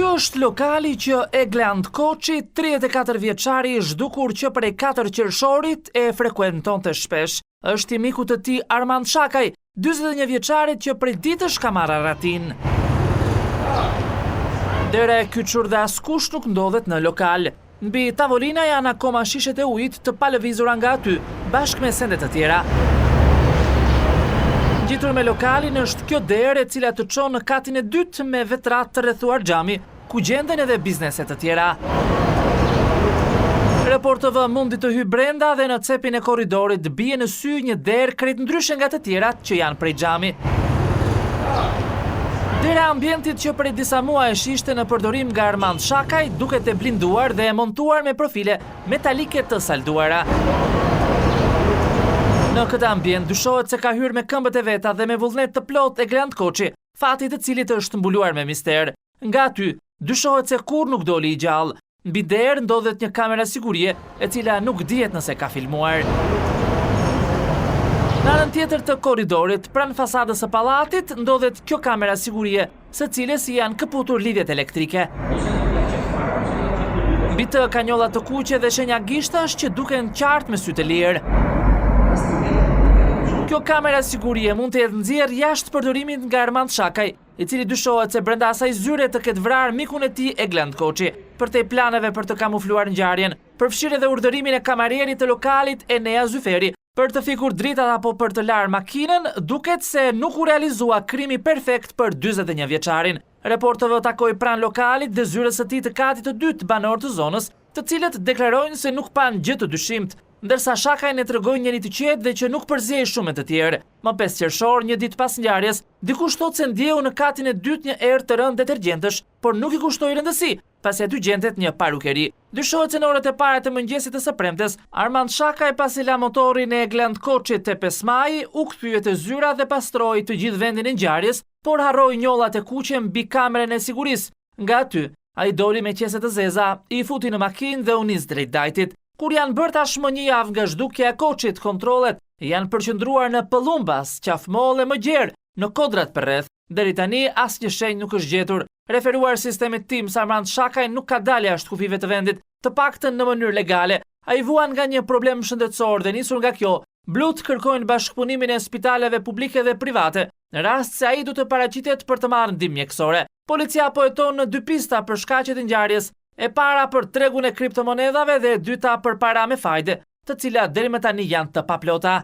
Ky është lokali që Egland Koçi, 34 vjeçari i zhdukur që prej 4 qershorit e frekuentonte shpesh. Është i miku të tij Armand Shakaj, 41 vjeçarit që prej ditësh ka marrë ratin. Dera e kyçur dhe askush nuk ndodhet në lokal. Mbi tavolina janë akoma shishet e ujit të palëvizura nga aty, bashkë me sende të tjera. Ngjitur me lokalin është kjo derë e cila të çon në katin e dytë me vetrat të rrethuar xhami, ku gjenden edhe bizneset të tjera. Report TV mundi të hyjë brenda dhe në cepin e korridorit bie në sy një derë krejt ndryshe nga të tjerat që janë prej xhami. Dera ambientit që prej disa muajsh ishte në përdorim nga Armand Shakaj duket e blinduar dhe e montuar me profile metalike të salduara. Në këtë ambient dyshohet se ka hyrë me këmbët e veta dhe me vullnet të plot Egland Koçi, fati i cilit është mbuluar me mister. Nga aty, dyshohet se kur nuk doli i gjallë. Mbi derë ndodhet një kamera sigurie, e cila nuk dihet nëse ka filmuar. Në anën tjetër të korridorit, pranë fasadës së pallatit, ndodhet kjo kamera sigurie, së cilës janë këputur lidhjet elektrike. Mbi të ka njolla të kuqe dhe shenja gishtash që duken qartë me sy të lirë. Kjo kamera sigurie mund të jetë nxjerrë jashtë përdorimit nga Armand Shakaj, i cili dyshohet se brenda asaj zyre të ketë vrarë mikun e tij Egland Koçi, përtej planeve për të kamufluar ngjarjen, përfshirë edhe urdhërimin e kamarierit të lokalit Enea Zyferi për të fikur dritat apo për të larë makinën, duket se nuk u realizua krimi perfekt për 41 vjeçarin. Report TV takoi pranë lokalit dhe zyrës së tij të katit të dytë banor të zonës, të cilët deklarojnë se nuk pan gjë të dyshimt, ndërsa Shakaj ne tregoi njëri të qetë dhe që nuk përziej shumë të tjerë. Më 5 qershor, një ditë pas ngjarjes, dikush thotë se ndjeu në katin e dytë një erë të rënë detergjentësh, por nuk i kushtoi rëndësi, pasi aty gjendet një parukeri. Dyshohet se në orët e para të mëngjesit të së premtes, Armand Shakaj pasi la motorin e Egland Koçit te 5 maji, u kthye te zyra dhe pastroi të gjithë vendin e ngjarjes, por harroi njollat e kuqe mbi kamerën e sigurisë. Nga aty, ai doli me qese të zeza, i futi në makinë dhe u nis drejt dajtit. Kur janë bërë tashmë një javë nga zhdukja e Koçit, kontrollet janë përqendruar në Pëllumbas, Qafmoll e Mëgjer, në kodrat përreth. Deri tani asnjë shenjë nuk është gjetur. Referuar sistemit tim, Armand Shakaj nuk ka dalë jashtë kufive të vendit, të paktën në mënyrë legale. Ai vuan nga një problem shëndetësor dhe nisur nga kjo, blut kërkojnë bashkëpunimin e spitaleve publike dhe private, në rast se ai do të paraqitet për të marrë ndihmë mjekësore. Policia po heton në 2 pista për shkaqet e ngjarjes. E para për tregun e kriptomonedhave dhe e dyta për para me fajde, të cilat deri më tani janë të paplota.